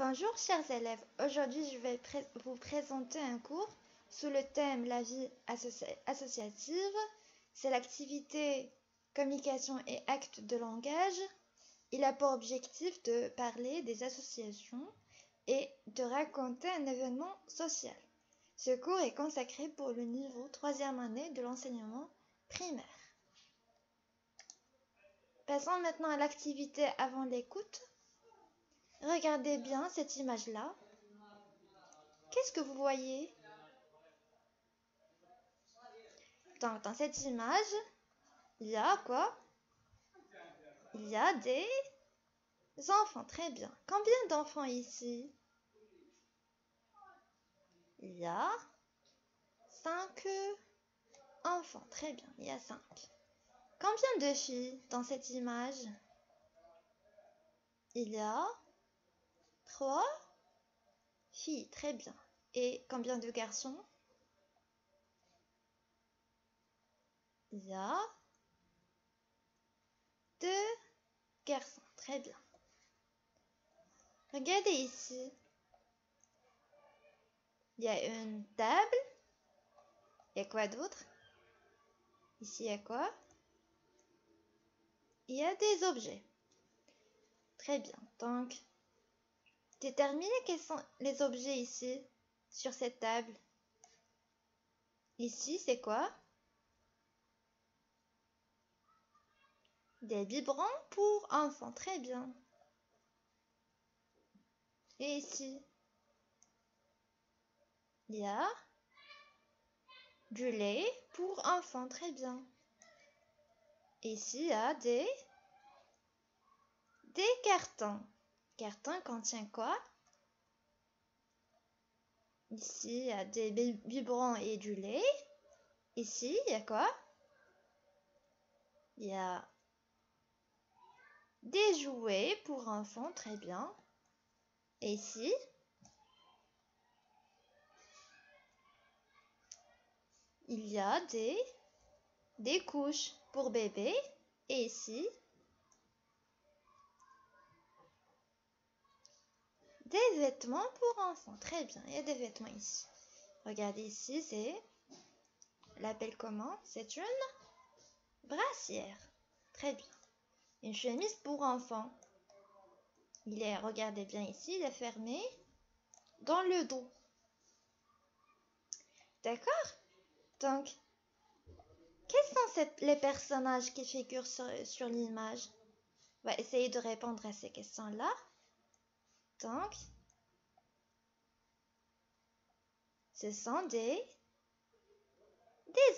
Bonjour chers élèves, aujourd'hui je vais vous présenter un cours sous le thème la vie associative. C'est l'activité communication et actes de langage. Il a pour objectif de parler des associations et de raconter un événement social. Ce cours est consacré pour le niveau 3e année de l'enseignement primaire. Passons maintenant à l'activité avant l'écoute. Regardez bien cette image-là. Qu'est-ce que vous voyez? Dans cette image, il y a quoi? Il y a des enfants, très bien. Combien d'enfants ici? Il y a 5 enfants, très bien, il y a 5. Combien de filles dans cette image? Il y a 3 filles, très bien. Et combien de garçons? Il y a 2 garçons, très bien. Regardez ici. Il y a une table. Il y a quoi d'autre? Ici, il y a quoi? Il y a des objets. Très bien. Donc, déterminez quels sont les objets ici, sur cette table. Ici, c'est quoi? Des biberons pour enfants. Très bien. Et ici, il y a du lait pour enfants. Très bien. Ici, il y a des cartons. Carton contient quoi? Ici, il y a des biberons et du lait. Ici, il y a quoi? Il y a des jouets pour enfants. Très bien. Et ici, il y a des couches pour bébés. Et ici, des vêtements pour enfants. Très bien, il y a des vêtements ici. Regardez ici, c'est... L'appelle comment? C'est une brassière. Très bien. Une chemise pour enfants. Regardez bien ici, il est fermé dans le dos. D'accord? Donc, quels sont les personnages qui figurent sur l'image? On va essayer de répondre à ces questions-là. Donc, ce sont des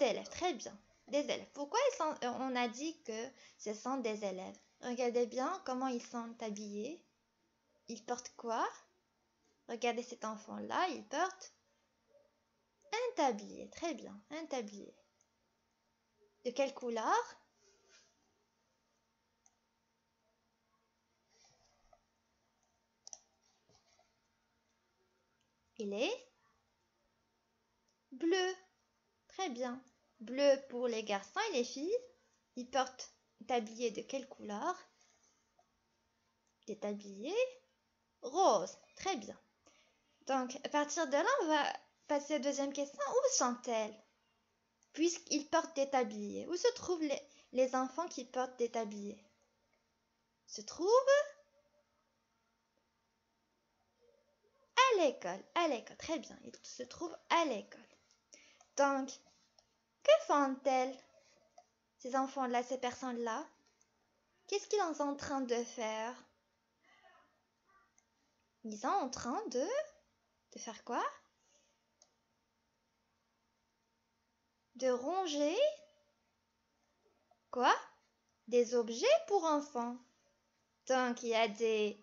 élèves. Très bien. Des élèves. Pourquoi on a dit que ce sont des élèves? Regardez bien comment ils sont habillés. Ils portent quoi? Regardez cet enfant-là, il porte un tablier. Très bien, un tablier. De quelle couleur? Il est bleu. Très bien. Bleu pour les garçons et les filles. Ils portent un tablier de quelle couleur? Des tabliers roses. Très bien. Donc, à partir de là, on va passer à la deuxième question. Où sont-elles? Puisqu'ils portent des tabliers. Où se trouvent les enfants qui portent des tabliers? Se trouvent à l'école. À l'école. Très bien. Ils se trouvent à l'école. Donc, que font-elles, ces enfants-là, ces personnes-là? Qu'est-ce qu'ils sont en train de faire? Ils sont en train de faire quoi? De ranger quoi? Des objets pour enfants. Donc, il y a des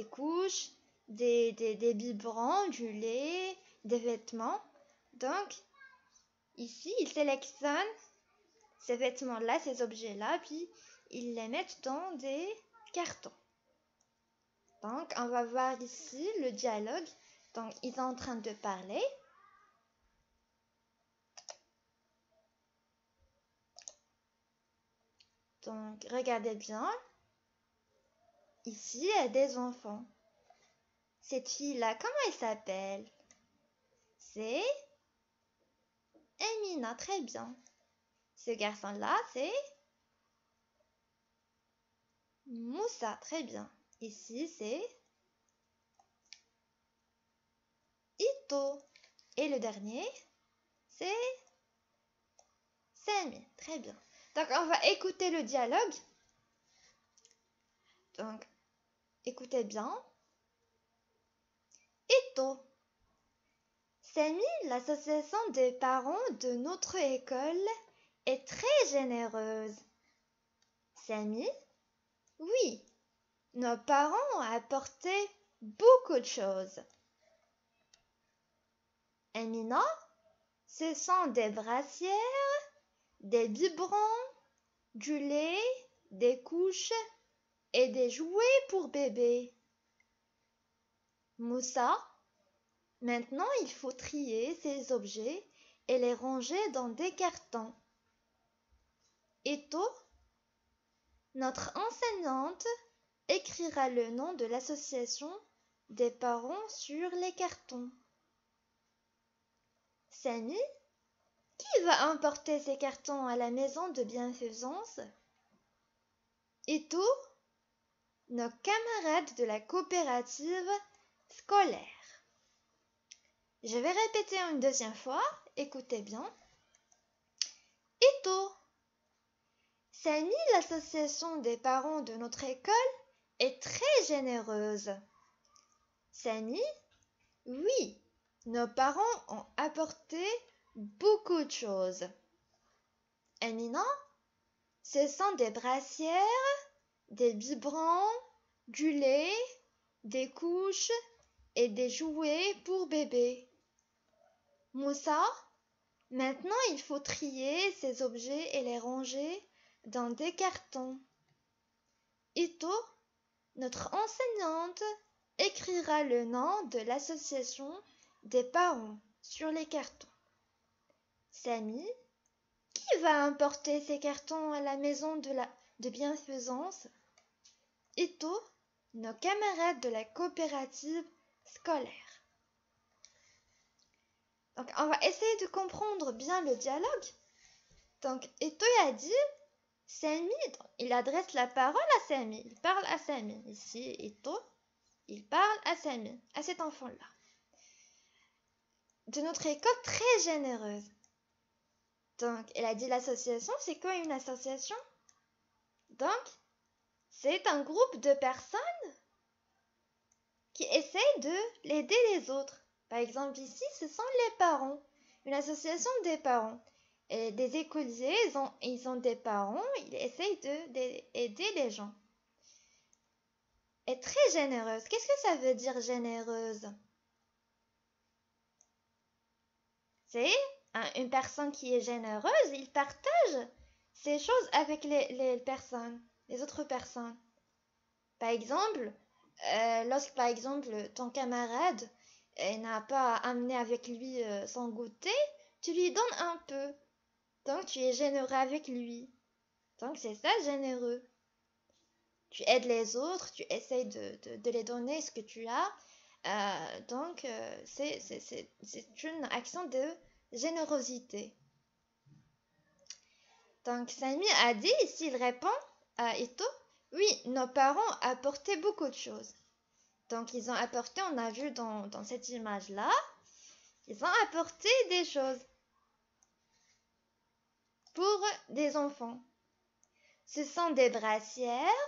couches, des biberons, du lait, des vêtements. Donc, ici, ils sélectionnent ces vêtements-là, ces objets-là, puis ils les mettent dans des cartons. Donc, on va voir ici le dialogue. Donc, ils sont en train de parler. Donc, regardez bien. Ici, il y a des enfants. Cette fille-là, comment elle s'appelle? C'est Emina, très bien. Ce garçon-là, c'est Moussa, très bien. Ici, c'est Ito. Et le dernier, c'est Sami, très bien. Donc, on va écouter le dialogue. Donc, écoutez bien. Ito. Sami, l'association des parents de notre école, est très généreuse. Sami, oui, nos parents ont apporté beaucoup de choses. Emina, ce sont des brassières, des biberons, du lait, des couches et des jouets pour bébé. Moussa, maintenant il faut trier ces objets et les ranger dans des cartons. Ito, notre enseignante écrira le nom de l'association des parents sur les cartons. Sami, qui va emporter ces cartons à la maison de bienfaisance? Ito, nos camarades de la coopérative scolaire. Je vais répéter une deuxième fois, écoutez bien. Ito, Sami, l'association des parents de notre école, est très généreuse. Sami, oui, nos parents ont apporté beaucoup de choses. Emina, ce sont des brassières, des biberons, du lait, des couches et des jouets pour bébé. Moussa, maintenant il faut trier ces objets et les ranger dans des cartons. Ito, notre enseignante, écrira le nom de l'association des parents sur les cartons. Sami, qui va emporter ces cartons à la maison de bienfaisance? Ito, nos camarades de la coopérative scolaire. Donc, on va essayer de comprendre bien le dialogue. Donc, Ito a dit, Sami, il adresse la parole à Sami, il parle à Sami. Ici, Ito, il parle à Sami, à cet enfant-là. De notre école très généreuse. Donc, elle a dit l'association, c'est quoi une association? Donc, c'est un groupe de personnes qui essayent de l'aider les autres. Par exemple, ici, ce sont les parents, une association des parents. Et des écoliers, ils ont des parents, ils essayent d'aider les gens. Et très généreuse. Qu'est-ce que ça veut dire généreuse? C'est une personne qui est généreuse, il partage ces choses avec les personnes, les autres personnes. Par exemple, lorsque par exemple ton camarade n'a pas amené avec lui son goûter, tu lui donnes un peu. Donc tu es généreux avec lui. Donc c'est ça, généreux. Tu aides les autres, tu essayes de les donner ce que tu as. Donc c'est une action de générosité. Donc Sami a dit, s'il répond à Ito, oui, nos parents apportaient beaucoup de choses. Donc ils ont apporté, on a vu dans cette image-là, ils ont apporté des choses pour des enfants. Ce sont des brassières,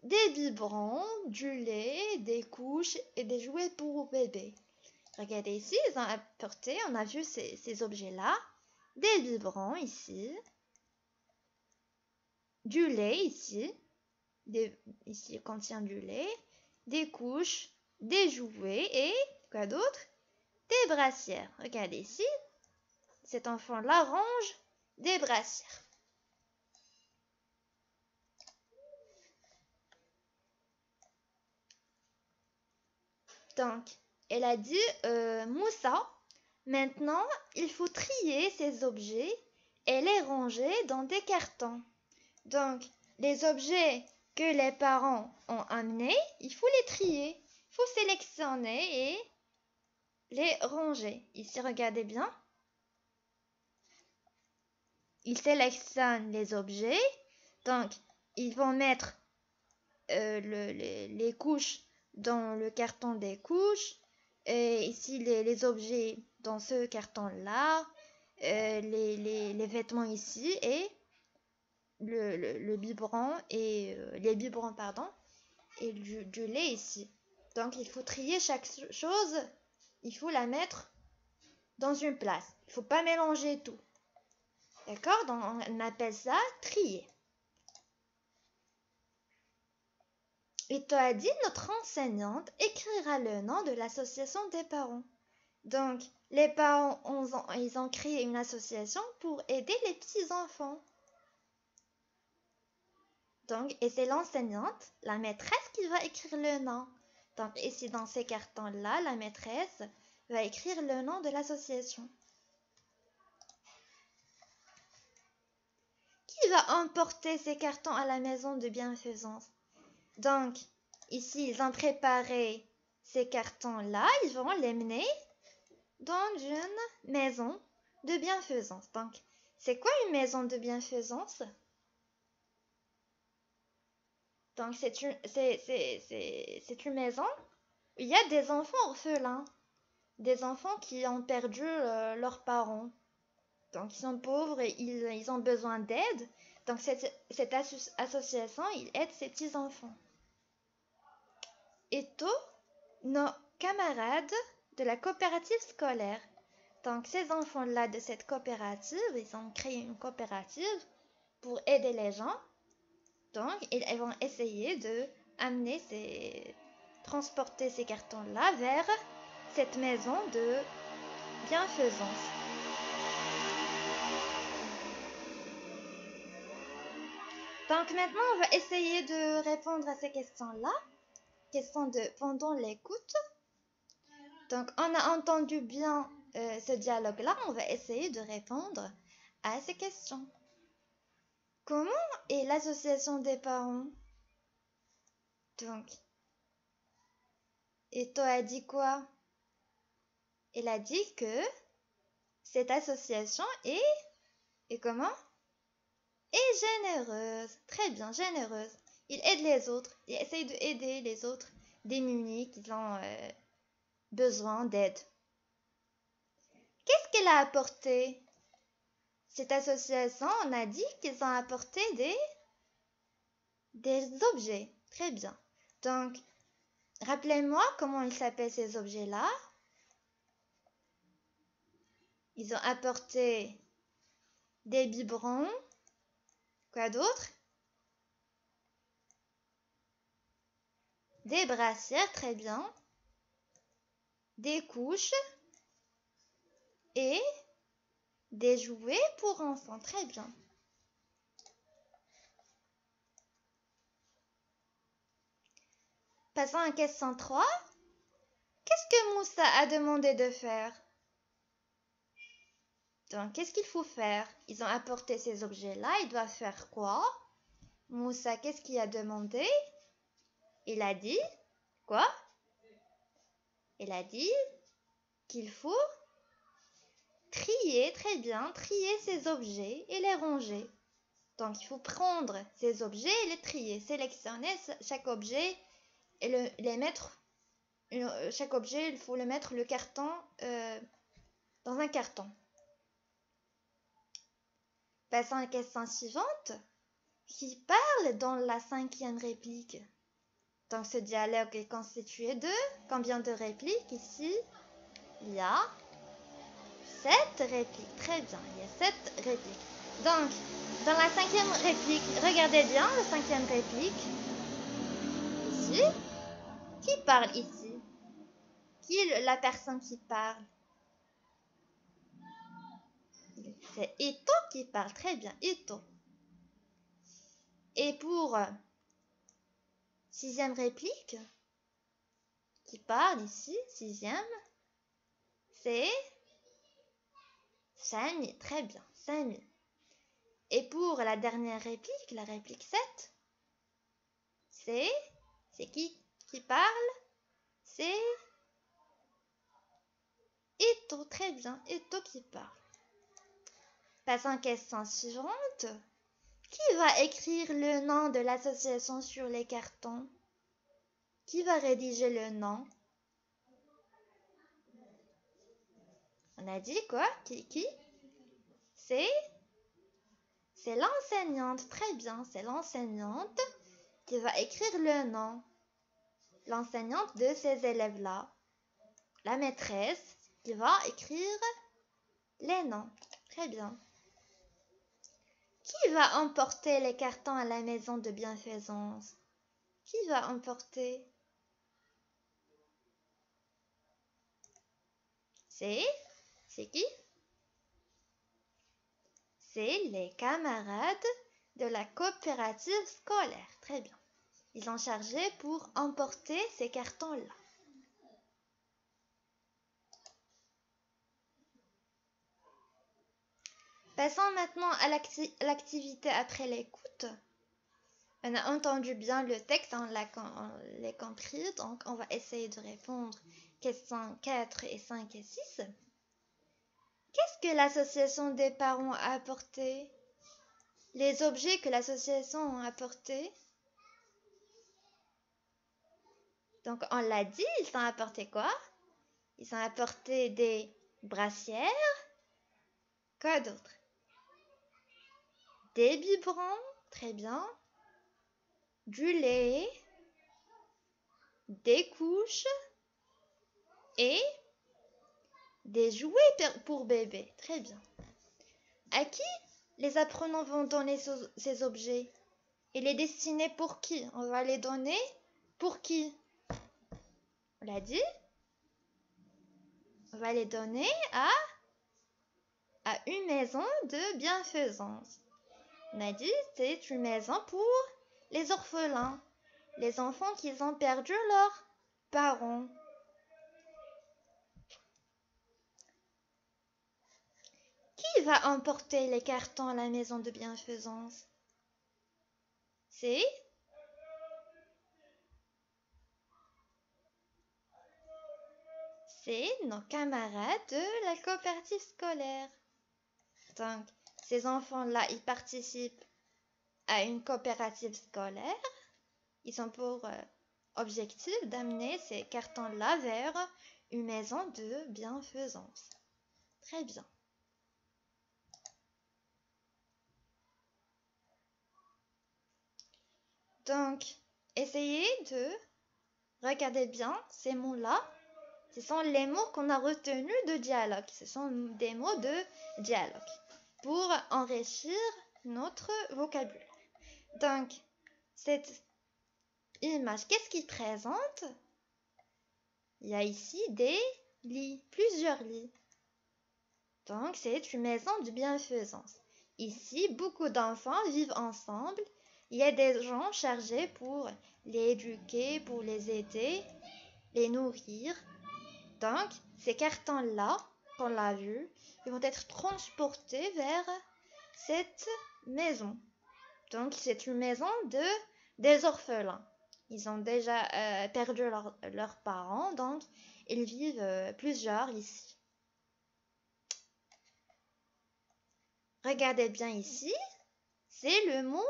des biberons, du lait, des couches et des jouets pour bébé. Regardez ici, ils ont apporté, on a vu ces objets-là, des biberons ici, du lait ici, ici contient du lait, des couches, des jouets et quoi d'autre? Des brassières. Regardez ici, cet enfant-là range des brassières. Donc, elle a dit, Moussa, maintenant, il faut trier ces objets et les ranger dans des cartons. Donc, les objets que les parents ont amenés, il faut les trier. Il faut faut sélectionner et les ranger. Ici, regardez bien. Ils sélectionnent les objets. Donc, ils vont mettre les couches dans le carton des couches. Et ici, les objets dans ce carton-là. Les vêtements ici. Et le biberon et les biberons, pardon. Et du lait ici. Donc, il faut trier chaque chose. Il faut la mettre dans une place. Il ne faut pas mélanger tout. D'accord? Donc, on appelle ça trier. Et toi a dit, notre enseignante écrira le nom de l'association des parents. Donc, les parents, ils ont créé une association pour aider les petits-enfants. Donc, et c'est l'enseignante, la maîtresse, qui va écrire le nom. Donc, ici, dans ces cartons-là, la maîtresse va écrire le nom de l'association. Qui va emporter ces cartons à la maison de bienfaisance? Donc, ici, ils ont préparé ces cartons-là. Ils vont les mener dans une maison de bienfaisance. Donc, c'est quoi une maison de bienfaisance? Donc, c'est une maison où il y a des enfants orphelins. Des enfants qui ont perdu leurs parents. Donc, ils sont pauvres et ils ont besoin d'aide. Donc, cette association, il aide ces petits-enfants. Et tous nos camarades de la coopérative scolaire. Donc, ces enfants-là de cette coopérative, ils ont créé une coopérative pour aider les gens. Donc, ils vont essayer de transporter ces cartons-là vers cette maison de bienfaisance. Donc, maintenant, on va essayer de répondre à ces questions-là. Questions pendant l'écoute. Donc, on a entendu bien ce dialogue-là. On va essayer de répondre à ces questions. Comment est l'association des parents? Donc, et toi a dit quoi? Elle a dit que cette association est comment? Est généreuse. Très bien, généreuse. Il aide les autres. Il essaye d'aider les autres démunis qui ont besoin d'aide. Qu'est-ce qu'elle a apporté? Cette association, on a dit qu'ils ont apporté des objets. Très bien. Donc, rappelez-moi comment ils s'appellent ces objets-là. Ils ont apporté des biberons. Quoi d'autre? Des brassières, très bien. Des couches. Et des jouets pour enfants, très bien. Passons à question 3. Qu'est-ce que Moussa a demandé de faire? Donc, qu'est-ce qu'il faut faire? Ils ont apporté ces objets-là. Ils doivent faire quoi? Moussa, qu'est-ce qu'il a demandé? Il a dit quoi? Il a dit qu'il faut trier, très bien, trier ces objets et les ranger. Donc, il faut prendre ces objets et les trier, sélectionner chaque objet et les mettre. Chaque objet, il faut le mettre le carton dans un carton. Passons à la question suivante. Qui parle dans la 5e réplique? Donc, ce dialogue est constitué de combien de répliques? Ici, il y a 7 répliques. Très bien, il y a 7 répliques. Donc, dans la 5e réplique, regardez bien la 5e réplique. Ici, qui parle ici? Qui est la personne qui parle? C'est Ito qui parle. Très bien, Ito. Et pour 6e réplique, qui parle ici, 6e, c'est Samy. Très bien, Samy. Et pour la dernière réplique, la réplique 7, c'est qui parle? C'est Ito, très bien, Ito qui parle. Passons à la question suivante. Qui va écrire le nom de l'association sur les cartons? Qui va rédiger le nom? On a dit quoi? Qui? C'est l'enseignante. Très bien, c'est l'enseignante qui va écrire le nom. L'enseignante de ces élèves-là. La maîtresse qui va écrire les noms. Très bien. Qui va emporter les cartons à la maison de bienfaisance? Qui va emporter? C'est qui? C'est les camarades de la coopérative scolaire. Très bien. Ils sont chargés pour emporter ces cartons-là. Passons maintenant à l'activité après l'écoute. On a entendu bien le texte, on l'a compris, donc on va essayer de répondre questions 4 et 5 et 6. Qu'est-ce que l'association des parents a apporté? Les objets que l'association a apportés. Donc on l'a dit, ils ont apporté quoi? Ils ont apporté des brassières. Quoi d'autre? Des biberons, très bien. Du lait. Des couches. Et des jouets pour bébé. Très bien. À qui les apprenants vont donner ces objets? Et les destiner pour qui? On va les donner pour qui? On l'a dit? On va les donner à une maison de bienfaisance. On a dit c'est une maison pour les orphelins, les enfants qui ont perdu leurs parents. Qui va emporter les cartons à la maison de bienfaisance? C'est nos camarades de la coopérative scolaire. Donc, ces enfants-là, ils participent à une coopérative scolaire. Ils ont pour objectif d'amener ces cartons-là vers une maison de bienfaisance. Très bien. Donc, essayez de regarder bien ces mots-là. Ce sont les mots qu'on a retenus de dialogue. Ce sont des mots de dialogue pour enrichir notre vocabulaire. Donc, cette image, qu'est-ce qu'il présente? Il y a ici des lits, plusieurs lits. Donc, c'est une maison de bienfaisance. Ici, beaucoup d'enfants vivent ensemble. Il y a des gens chargés pour les éduquer, pour les aider, les nourrir. Donc, ces cartons-là, qu'on l'a vu, ils vont être transportés vers cette maison. Donc, c'est une maison des orphelins. Ils ont déjà perdu leurs parents, donc ils vivent plusieurs ici. Regardez bien ici, c'est le mot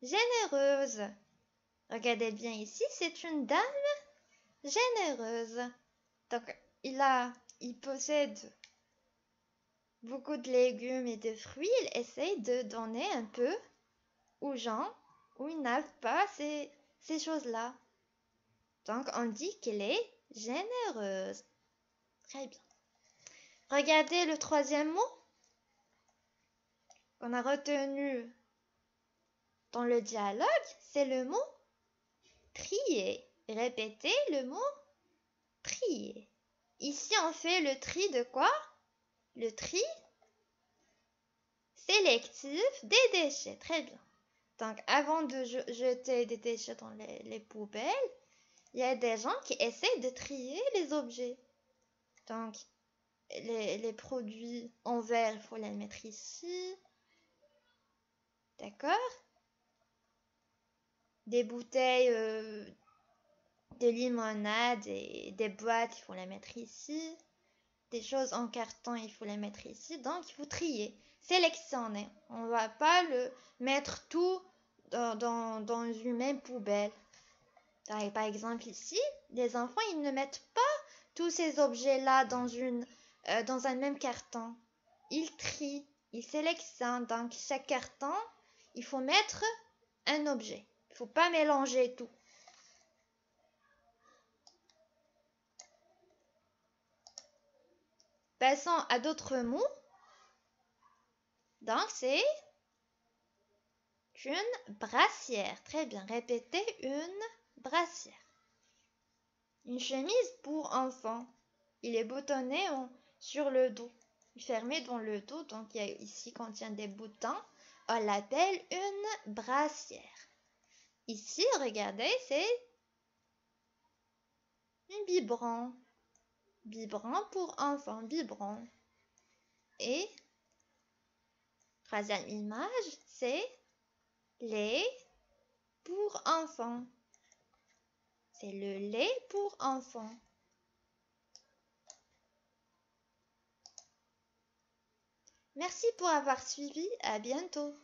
généreuse. Regardez bien ici, c'est une dame généreuse. Donc, il possède beaucoup de légumes et de fruits. Il essaye de donner un peu aux gens où ils n'ont pas ces choses-là. Donc, on dit qu'elle est généreuse. Très bien. Regardez le troisième mot qu'on a retenu dans le dialogue, c'est le mot trier. Répétez le mot trier. Ici, on fait le tri de quoi? Le tri sélectif des déchets. Très bien. Donc, avant de jeter des déchets dans les poubelles, il y a des gens qui essaient de trier les objets. Donc, les produits en verre, il faut les mettre ici. D'accord? Des bouteilles Des limonades et des boîtes, il faut les mettre ici. Des choses en carton, il faut les mettre ici. Donc, il faut trier, sélectionner. On ne va pas le mettre tout dans une même poubelle. Par exemple, ici, les enfants, ils ne mettent pas tous ces objets-là dans un même carton. Ils trient, ils sélectionnent. Donc, chaque carton, il faut mettre un objet. Il ne faut pas mélanger tout. Passons à d'autres mots. Donc, c'est une brassière. Très bien. Répétez, une brassière. Une chemise pour enfant. Il est boutonné sur le dos. Fermé dans le dos. Donc, ici contient des boutons. On l'appelle une brassière. Ici, regardez, c'est un biberon. Biberon pour enfant. Biberon. Et troisième image, c'est lait pour enfants. C'est le lait pour enfants. Merci pour avoir suivi. À bientôt.